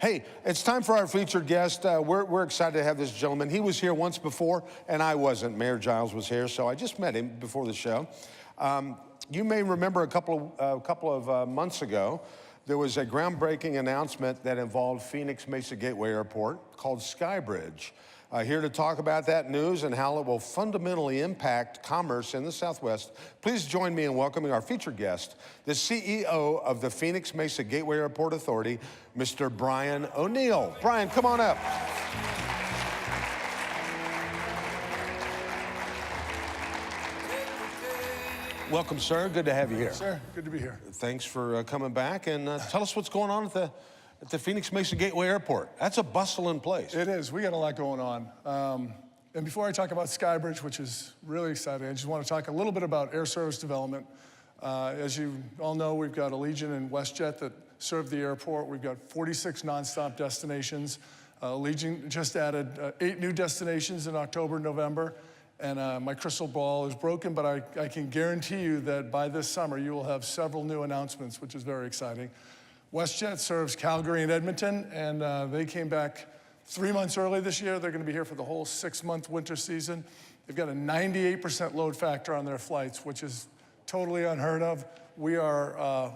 Hey, it's time for our featured guest. We're excited to have this gentleman. He was here once before, and I wasn't. Mayor Giles was here, so I just met him before the show. You may remember a couple of months ago, there was a groundbreaking announcement that involved Phoenix-Mesa Gateway Airport called Skybridge. Here to talk about that news and how it will fundamentally impact commerce in the Southwest, please join me in welcoming our featured guest, the CEO of the Phoenix-Mesa Gateway Airport Authority, Mr. Brian O'Neill. Brian, come on up. Welcome, sir. Good to have you here. Sir, good to be here. Thanks for coming back, and tell us what's going on at the Phoenix-Mesa Gateway Airport. That's a bustling place. It is. We got a lot going on. And before I talk about Skybridge, which is really exciting, I just want to talk a little bit about air service development. As you all know, we've got Allegiant and WestJet that serve the airport. We've got 46 nonstop destinations. Allegiant just added 8 new destinations in October, November. And my crystal ball is broken, but I can guarantee you that by this summer, you will have several new announcements, which is very exciting. WestJet serves Calgary and Edmonton, and they came back 3 months early this year. They're going to be here for the whole 6-month winter season. They've got a 98% load factor on their flights, which is totally unheard of. We are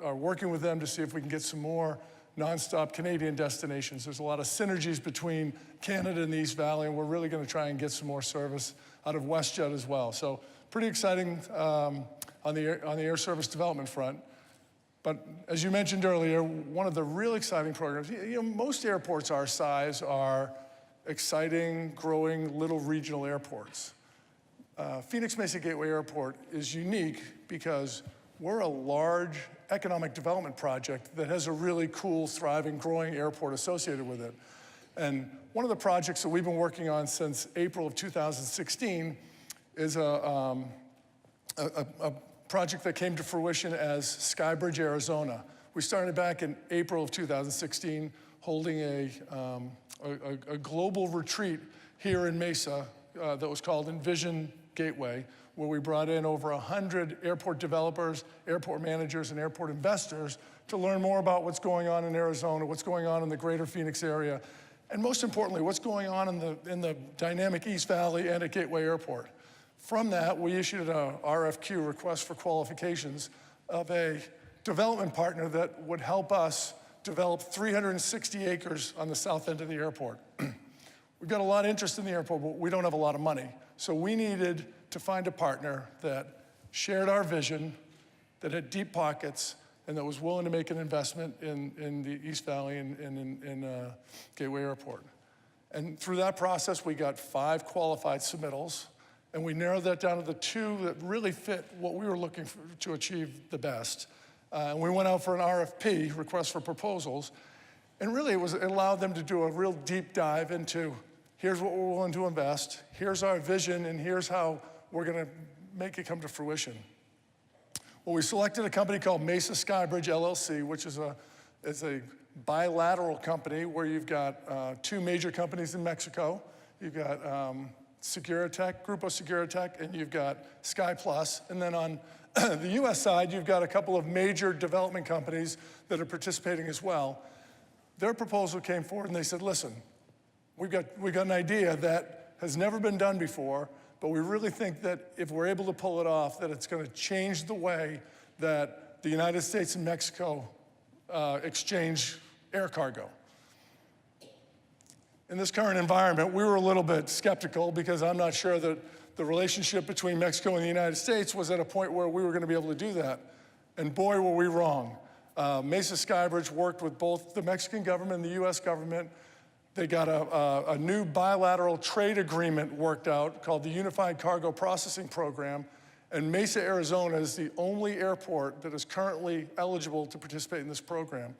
working with them to see if we can get some more nonstop Canadian destinations. There's a lot of synergies between Canada and the East Valley, and we're really going to try and get some more service out of WestJet as well. So pretty exciting on the air service development front. But as you mentioned earlier, one of the real exciting programs, most airports our size are exciting, growing little regional airports. Phoenix-Mesa Gateway Airport is unique because we're a large economic development project that has a really cool, thriving, growing airport associated with it. And one of the projects that we've been working on since April of 2016 is a project that came to fruition as Skybridge, Arizona. We started back in April of 2016, holding a global retreat here in Mesa that was called Envision Gateway, where we brought in over 100 airport developers, airport managers, and airport investors to learn more about what's going on in Arizona, what's going on in the greater Phoenix area, and most importantly, what's going on in the dynamic East Valley and at Gateway Airport. From that, we issued a RFQ, request for qualifications, of a development partner that would help us develop 360 acres on the south end of the airport. We've got a lot of interest in the airport, but we don't have a lot of money. So we needed to find a partner that shared our vision, that had deep pockets, and that was willing to make an investment in the East Valley and in Gateway Airport. And through that process, we got 5 qualified submittals, and we narrowed that down to the 2 that really fit what we were looking for to achieve the best. And we went out for an RFP, request for proposals, and really it allowed them to do a real deep dive into, here's what we're willing to invest, here's our vision, and here's how we're going to make it come to fruition. Well, we selected a company called Mesa Skybridge LLC, which is a bilateral company where you've got 2 major companies in Mexico. You've got Seguritech, Grupo Seguritech, and you've got Sky Plus. And then on the US side, you've got a couple of major development companies that are participating as well. Their proposal came forward and they said, listen, we've got an idea that has never been done before, but we really think that if we're able to pull it off, that it's going to change the way that the United States and Mexico exchange air cargo. In this current environment, we were a little bit skeptical because I'm not sure that the relationship between Mexico and the United States was at a point where we were going to be able to do that. And boy, were we wrong. Mesa Skybridge worked with both the Mexican government and the US government. They got a new bilateral trade agreement worked out called the Unified Cargo Processing Program. And Mesa, Arizona is the only airport that is currently eligible to participate in this program.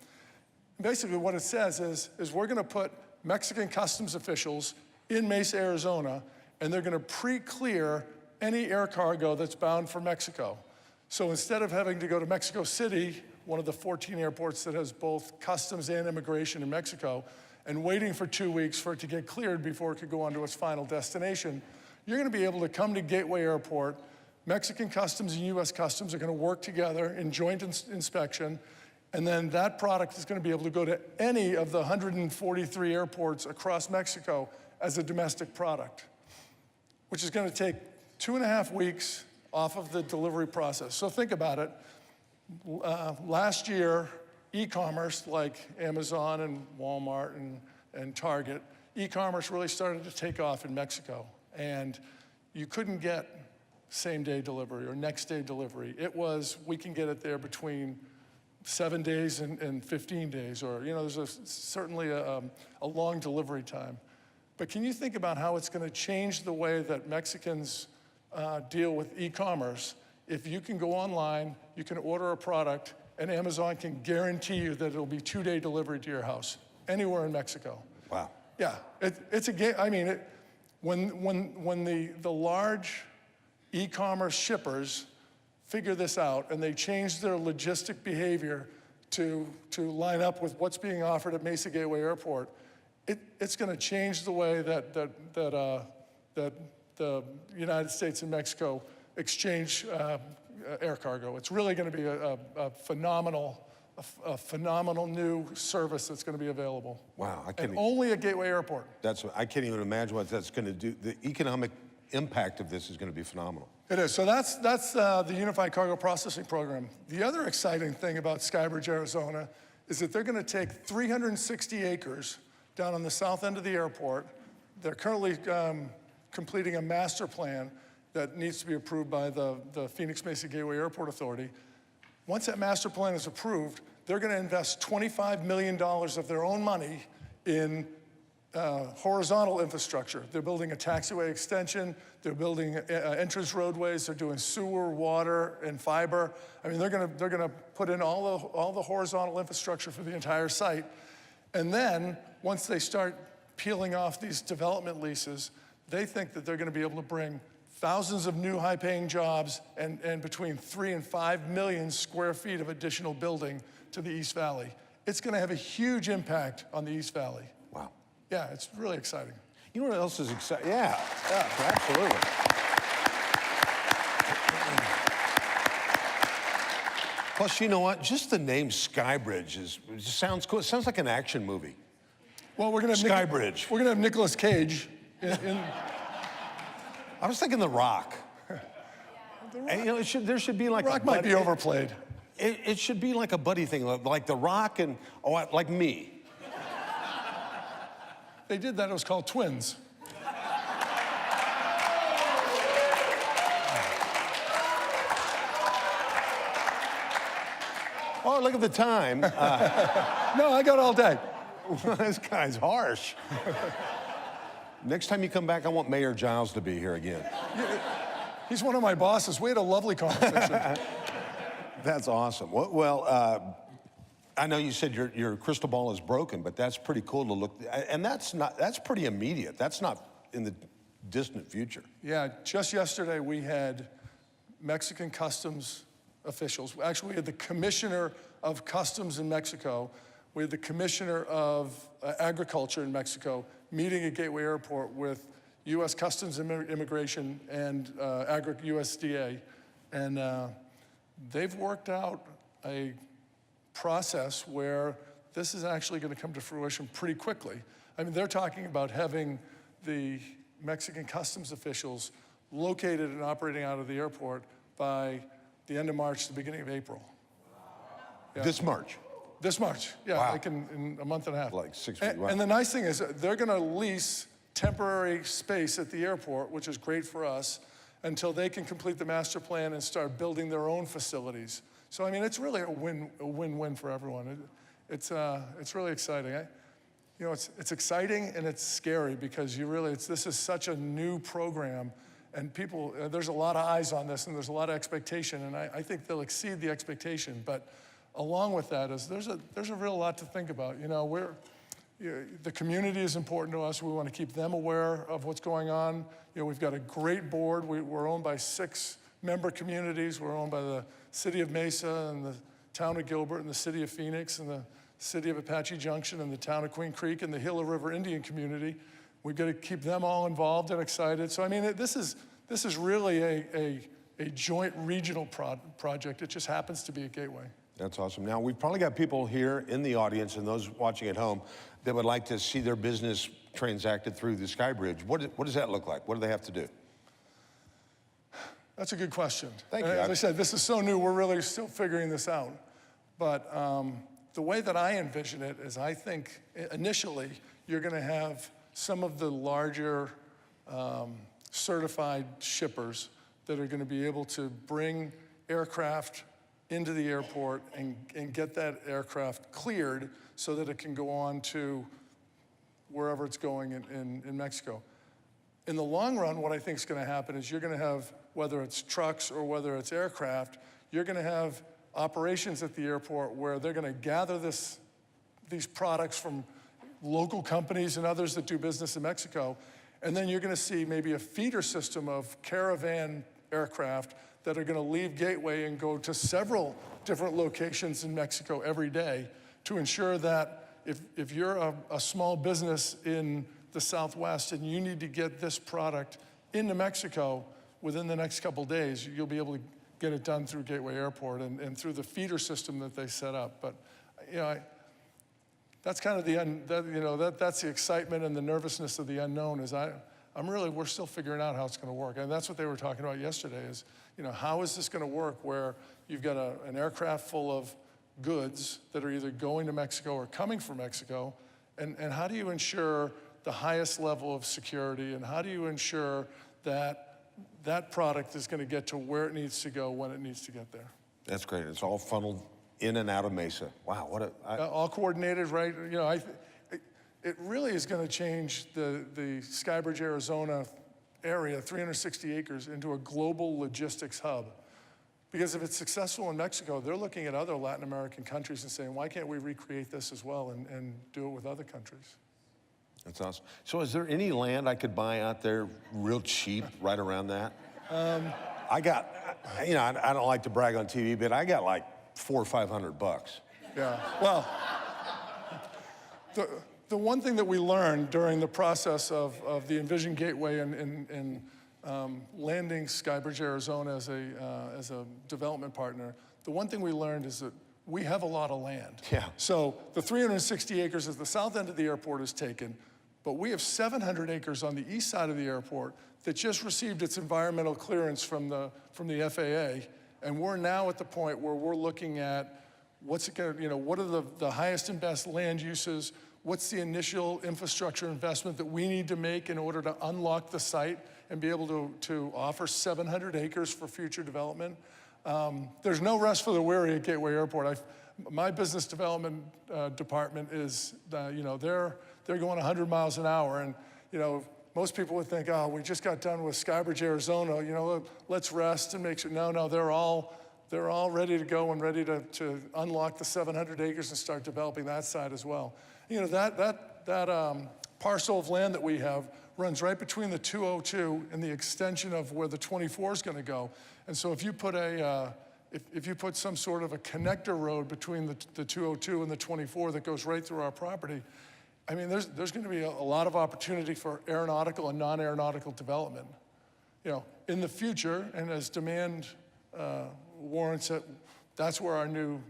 Basically what it says is we're going to put Mexican customs officials in Mesa, Arizona, and they're going to pre-clear any air cargo that's bound for Mexico. So instead of having to go to Mexico City, one of the 14 airports that has both customs and immigration in Mexico, and waiting for 2 weeks for it to get cleared before it could go on to its final destination, you're going to be able to come to Gateway Airport. Mexican customs and US customs are going to work together in joint inspection. And then that product is going to be able to go to any of the 143 airports across Mexico as a domestic product, which is going to take 2.5 weeks off of the delivery process. So think about it. Last year, e-commerce like Amazon and Walmart and Target, e-commerce really started to take off in Mexico. And you couldn't get same-day delivery or next-day delivery. It was, we can get it there between 7 days and 15 days, or, there's certainly a long delivery time. But can you think about how it's going to change the way that Mexicans deal with e-commerce if you can go online, you can order a product, and Amazon can guarantee you that it'll be 2-day delivery to your house, anywhere in Mexico? Wow. Yeah, it's a game. I mean, when the large e-commerce shippers figure this out and they change their logistic behavior to line up with what's being offered at Mesa Gateway Airport, it's going to change the way that the United States and Mexico exchange air cargo. It's really going to be a phenomenal new service that's going to be available. Wow, and only at Gateway Airport. I can't even imagine what that's going to do. The economic impact of this is going to be phenomenal. It is. So that's the Unified Cargo Processing Program. The other exciting thing about Skybridge, Arizona, is that they're going to take 360 acres down on the south end of the airport. They're currently completing a master plan that needs to be approved by the Phoenix-Mesa Gateway Airport Authority. Once that master plan is approved, they're going to invest $25 million of their own money in horizontal infrastructure. They're building a taxiway extension. They're building entrance roadways. They're doing sewer, water, and fiber. I mean, they're gonna put in all the horizontal infrastructure for the entire site. And then once they start peeling off these development leases, they think that they're going to be able to bring thousands of new high-paying jobs and between 3 and 5 million square feet of additional building to the East Valley. It's going to have a huge impact on the East Valley. Wow. Yeah, it's really exciting. You know what else is exciting? Yeah, absolutely. Plus, you know what? Just the name Skybridge just sounds cool. It sounds like an action movie. Well, we're going to have Skybridge. We're going to have Nicolas Cage in I was thinking The Rock. And, there should be like Rock might be overplayed. It should be like a buddy thing, like The Rock and like me. They did that. It was called Twins. Oh, look at the time. No, I got all day. This guy's harsh. Next time you come back, I want Mayor Giles to be here again. He's one of my bosses. We had a lovely conversation. That's awesome. Well, I know you said your crystal ball is broken, but that's pretty cool to look. And that's pretty immediate. That's not in the distant future. Yeah, just yesterday we had Mexican customs officials. Actually, we had the commissioner of customs in Mexico. We had the commissioner of agriculture in Mexico meeting at Gateway Airport with U.S. Customs and Immigration and USDA. And they've worked out a process where this is actually going to come to fruition pretty quickly. I mean, they're talking about having the Mexican customs officials located and operating out of the airport by the end of March, the beginning of April. Yeah. This March? This March, yeah, wow. like in a month and a half. Like 6 weeks. Wow. And the nice thing is they're going to lease temporary space at the airport, which is great for us, until they can complete the master plan and start building their own facilities. So, I mean, it's really a win-win for everyone. It's really exciting. It's exciting and it's scary because this is such a new program, and people, there's a lot of eyes on this and there's a lot of expectation, and I think they'll exceed the expectation. But along with that there's a real lot to think about. The community is important to us. We want to keep them aware of what's going on. We've got a great board. We're owned by 6 member communities. We're owned by the city of Mesa and the town of Gilbert and the city of Phoenix and the city of Apache Junction and the town of Queen Creek and the Gila River Indian community. We've got to keep them all involved and excited. So, I mean, this is really a joint regional project. It just happens to be a gateway. That's awesome. Now, we've probably got people here in the audience and those watching at home that would like to see their business transacted through the Skybridge. What does that look like? What do they have to do? That's a good question. Thank you. As I said, this is so new, we're really still figuring this out. But the way that I envision it is I think initially you're gonna have some of the larger certified shippers that are gonna be able to bring aircraft into the airport and get that aircraft cleared so that it can go on to wherever it's going in Mexico. In the long run, what I think is gonna happen is you're gonna have, whether it's trucks or whether it's aircraft, you're gonna have operations at the airport where they're gonna gather these products from local companies and others that do business in Mexico, and then you're gonna see maybe a feeder system of caravan aircraft that are gonna leave Gateway and go to several different locations in Mexico every day to ensure that if you're a small business in the Southwest and you need to get this product into Mexico within the next couple days, you'll be able to get it done through Gateway Airport and through the feeder system that they set up. But you know, that's kind of that's the excitement and the nervousness of the unknown. We're still figuring out how it's going to work, and that's what they were talking about yesterday. Is how is this going to work where you've got an aircraft full of goods that are either going to Mexico or coming from Mexico, and how do you ensure the highest level of security, and how do you ensure that that product is going to get to where it needs to go when it needs to get there? That's great. It's all funneled in and out of Mesa. Wow, all coordinated, right? It really is going to change the Skybridge, Arizona area, 360 acres, into a global logistics hub. Because if it's successful in Mexico, they're looking at other Latin American countries and saying, why can't we recreate this as well and do it with other countries? That's awesome. So is there any land I could buy out there real cheap right around that? I got, I don't like to brag on TV, but I got like $400 or $500. Yeah, well, the one thing that we learned during the process of the Envision Gateway and landing Skybridge, Arizona as a development partner, the one thing we learned is that we have a lot of land. Yeah. So the 360 acres at the south end of the airport is taken, but we have 700 acres on the east side of the airport that just received its environmental clearance from the FAA, and we're now at the point where we're looking at what are the highest and best land uses, what's the initial infrastructure investment that we need to make in order to unlock the site and be able to offer 700 acres for future development. There's no rest for the weary at Gateway Airport. My business development department is, they're going 100 miles an hour, and most people would think, oh, we just got done with Skybridge, Arizona, let's rest and make sure. No, they're all ready to go and ready to unlock the 700 acres and start developing that side as well. That parcel of land that we have runs right between the 202 and the extension of where the 24 is going to go. And so if you put if you put some sort of a connector road between the 202 and the 24 that goes right through our property, I mean, there's going to be a lot of opportunity for aeronautical and non-aeronautical development. In the future, and as demand warrants it, that's where our new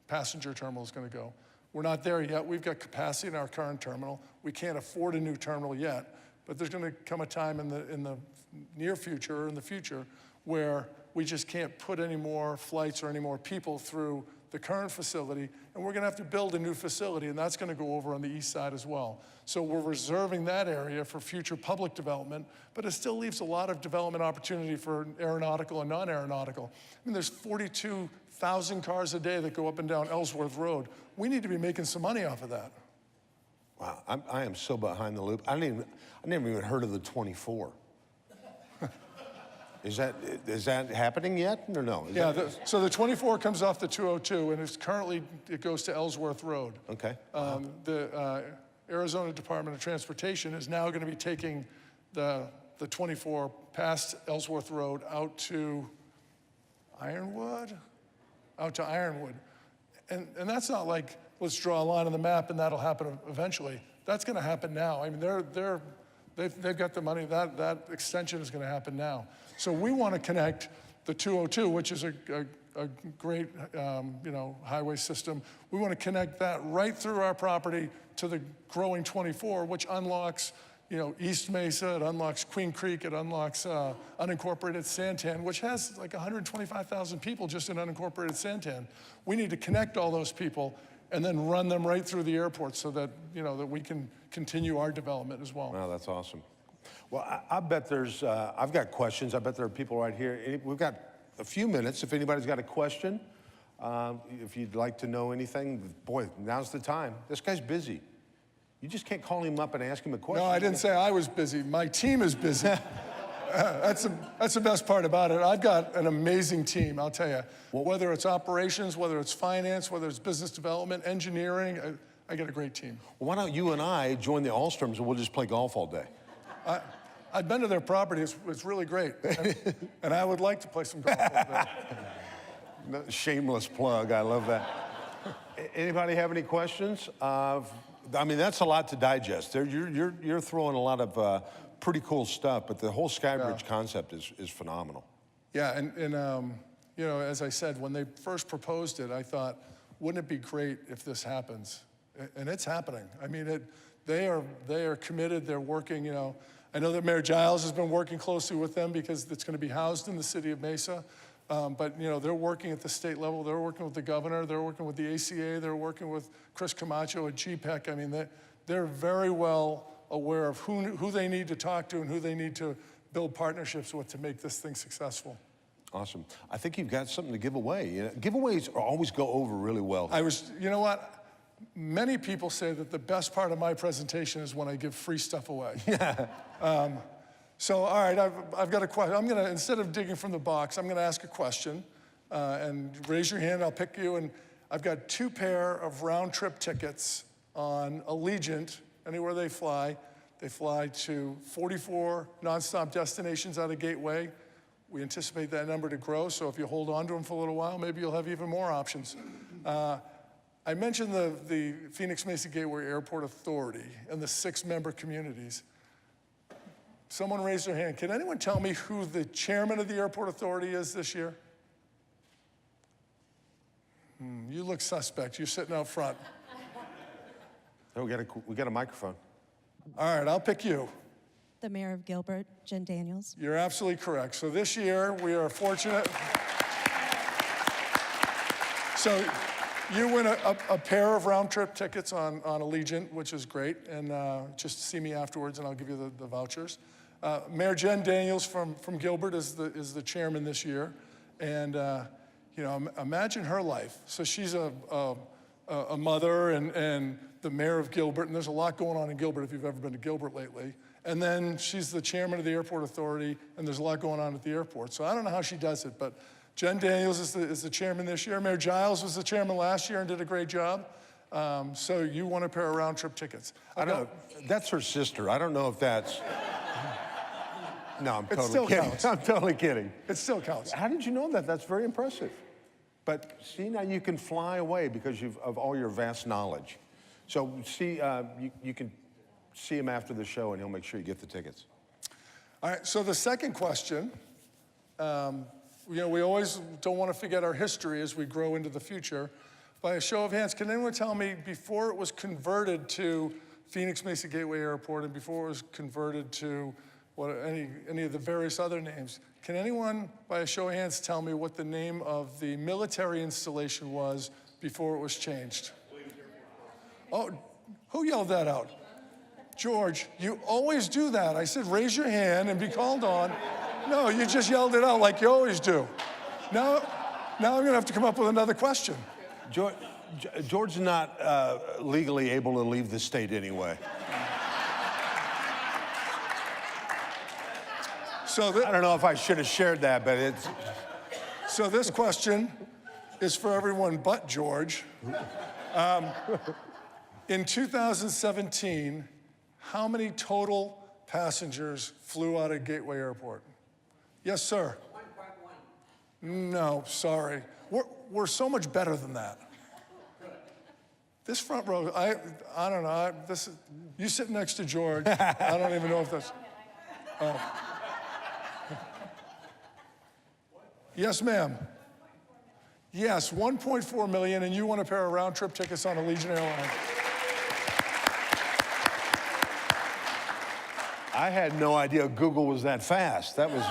passenger terminal is going to go. We're not there yet. We've got capacity in our current terminal. We can't afford a new terminal yet, but there's going to come a time in the near future or in the future where we just can't put any more flights or any more people through the current facility, and we're going to have to build a new facility, and that's going to go over on the east side as well. So we're reserving that area for future public development, but it still leaves a lot of development opportunity for aeronautical and non-aeronautical. I mean, there's 42,000 cars a day that go up and down Ellsworth Road. We need to be making some money off of that. Wow, I am so behind the loop. I never even heard of the 24. Is that happening yet or no? So the 24 comes off the 202, and it goes to Ellsworth Road. Okay. The Arizona Department of Transportation is now going to be taking the 24 past Ellsworth Road out to Ironwood? And that's not like, let's draw a line on the map and that'll happen eventually. That's going to happen now. I mean, they've got the money. That extension is going to happen now. So we want to connect the 202, which is a a great highway system. We want to connect that right through our property to the growing 24, which unlocks East Mesa, it unlocks Queen Creek, it unlocks unincorporated Santan, which has like 125,000 people just in unincorporated Santan. We need to connect all those people and then run them right through the airport so that, that we can continue our development as well. Wow, that's awesome. Well, I bet there's, I've got questions. I bet there are people right here. We've got a few minutes. If anybody's got a question, if you'd like to know anything, boy, now's the time. This guy's busy. You just can't call him up and ask him a question. No, I didn't say I was busy. My team is busy. That's the best part about it. I've got an amazing team, I'll tell you. Whether it's operations, whether it's finance, whether it's business development, engineering, I got a great team. Well, why don't you and I join the Allstroms and we'll just play golf all day? I've been to their property. It's really great. And I would like to play some golf all day. No, shameless plug. I love that. Anybody have any questions? I mean, that's a lot to digest. You're throwing a lot of pretty cool stuff, but the whole Skybridge concept is phenomenal. Yeah, and as I said, when they first proposed it, I thought, wouldn't it be great if this happens? And it's happening. I mean, they are committed. They're working. I know that Mayor Giles has been working closely with them because it's going to be housed in the city of Mesa. But they're working at the state level. They're working with the governor. They're working with the ACA. They're working with Chris Camacho at GPEC. I mean, they're very well aware of who they need to talk to and who they need to build partnerships with to make this thing successful. Awesome. I think you've got something to give away. Giveaways always go over really well. You know what? Many people say that the best part of my presentation is when I give free stuff away. So, all right, I've got a question. I'm gonna, instead of digging from the box, I'm gonna ask a question, and raise your hand, I'll pick you, and I've got 2 pair of round-trip tickets on Allegiant, anywhere they fly. They fly to 44 nonstop destinations out of Gateway. We anticipate that number to grow, so if you hold on to them for a little while, maybe you'll have even more options. I mentioned the Phoenix-Mesa Gateway Airport Authority and the 6-member communities. Someone raised their hand. Can anyone tell me who the chairman of the Airport Authority is this year? You look suspect. You're sitting out front. Oh, we got a microphone. All right, I'll pick you. The Mayor of Gilbert, Jen Daniels. You're absolutely correct. So this year, we are fortunate. So you win a pair of round-trip tickets on Allegiant, which is great, and just see me afterwards, and I'll give you the vouchers. Mayor Jen Daniels from Gilbert is the chairman this year, and imagine her life. So she's a mother and the mayor of Gilbert, and there's a lot going on in Gilbert if you've ever been to Gilbert lately. And then she's the chairman of the Airport Authority, and there's a lot going on at the airport. So I don't know how she does it, but Jen Daniels is the chairman this year. Mayor Giles was the chairman last year and did a great job. So you won a pair of round-trip tickets. I don't know. That's her sister. I don't know if that's... No, I'm totally kidding. Counts. I'm totally kidding. It still counts. How did you know that? That's very impressive. But see, now you can fly away because of all your vast knowledge. So see, you can see him after the show, and he'll make sure you get the tickets. All right, so the second question, we always don't want to forget our history as we grow into the future. By a show of hands, can anyone tell me, before it was converted to Phoenix-Mesa Gateway Airport and before it was converted to any of the various other names, can anyone, by a show of hands, tell me what the name of the military installation was before it was changed? Oh, who yelled that out? George, you always do that. I said, raise your hand and be called on. No, you just yelled it out like you always do. Now I'm gonna have to come up with another question. George's not legally able to leave the state anyway. So I don't know if I should have shared that, but it's... So this question is for everyone but George. In 2017, how many total passengers flew out of Gateway Airport? Yes, sir. 1.1. No, sorry. We're so much better than that. This front row, I don't know. You sit next to George. I don't even know if that's... Oh. Yes, ma'am. Yes, 1.4 million, and you want a pair of round-trip tickets on Allegiant Airline. I had no idea Google was that fast. That was,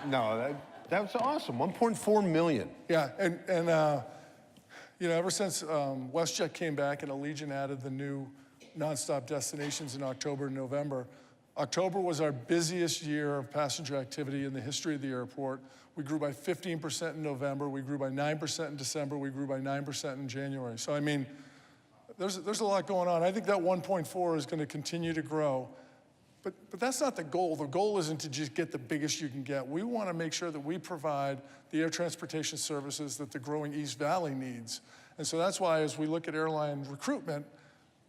no, that was awesome. 1.4 million. Yeah, and you know, ever since WestJet came back and Allegiant added the new nonstop destinations in October and November, October was our busiest year of passenger activity in the history of the airport. We grew by 15% in November, we grew by 9% in December, we grew by 9% in January. So I mean, there's a lot going on. I think that 1.4 is going to continue to grow. But that's not the goal. The goal isn't to just get the biggest you can get. We want to make sure that we provide the air transportation services that the growing East Valley needs. And so that's why as we look at airline recruitment,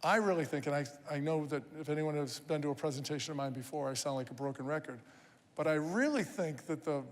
I really think, and I know that if anyone has been to a presentation of mine before, I sound like a broken record, but I really think that the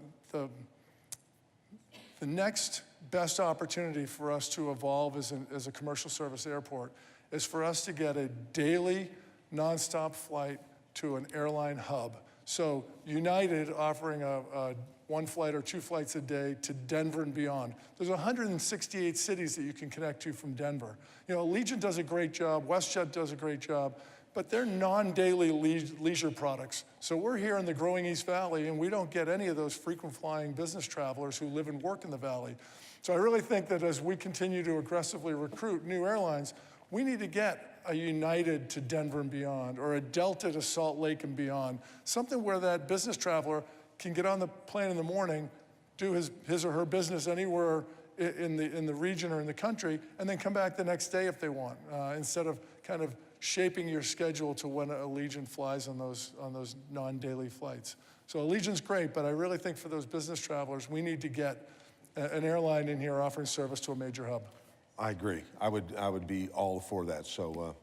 next best opportunity for us to evolve as a commercial service airport is for us to get a daily, nonstop flight to an airline hub. So United offering a 1 flight or 2 flights a day to Denver and beyond. There's 168 cities that you can connect to from Denver. You know, Allegiant does a great job, WestJet does a great job, but they're non-daily leisure products. So we're here in the growing East Valley and we don't get any of those frequent flying business travelers who live and work in the Valley. So I really think that as we continue to aggressively recruit new airlines, we need to get a United to Denver and beyond, or a Delta to Salt Lake and beyond. Something where that business traveler can get on the plane in the morning, do his or her business anywhere in the region or in the country, and then come back the next day if they want, instead of kind of shaping your schedule to when Allegiant flies on those non-daily flights. So Allegiant's great, but I really think for those business travelers, we need to get an airline in here offering service to a major hub. I agree. I would be all for that. So,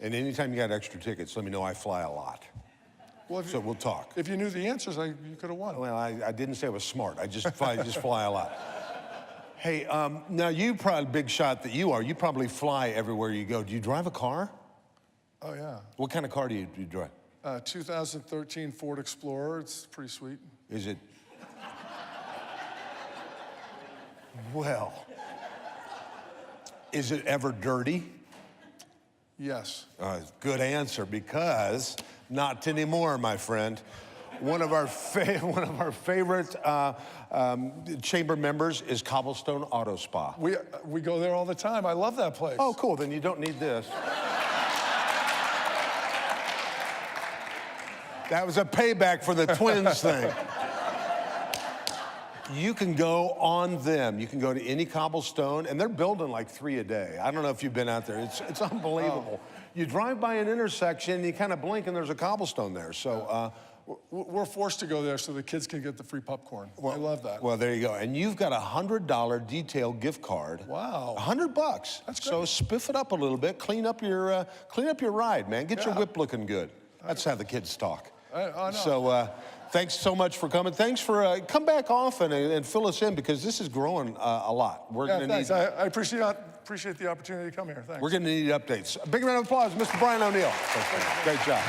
and anytime you got extra tickets, let me know. I fly a lot. Well, So we'll talk. If you knew the answers, you could have won. Well, I didn't say I was smart. I just fly a lot. Hey, now you probably, big shot that you are, you probably fly everywhere you go. Do you drive a car? Oh, yeah. What kind of car do you drive? 2013 Ford Explorer. It's pretty sweet. Is it? Well, is it ever dirty? Yes. Good answer, because not anymore, my friend. One of our favorite chamber members is Cobblestone Auto Spa. We go there all the time. I love that place. Oh, cool. Then you don't need this. That was a payback for the twins thing. You can go on them. You can go to any Cobblestone, and they're building like 3 a day. I don't know if you've been out there. It's unbelievable. Oh. You drive by an intersection, and you kind of blink, and there's a Cobblestone there. So we're forced to go there so the kids can get the free popcorn. Well, I love that. Well, there you go. And you've got a $100 detail gift card. Wow. $100. That's great. So spiff it up a little bit. Clean up your ride, man. Get your whip looking good. That's how the kids talk. I know. So thanks so much for coming. Thanks for come back often and fill us in, because this is growing a lot. We're gonna thanks. need. I appreciate the opportunity to come here. Thanks. We're gonna need updates. A big round of applause, Mr. Brian O'Neill. Great job.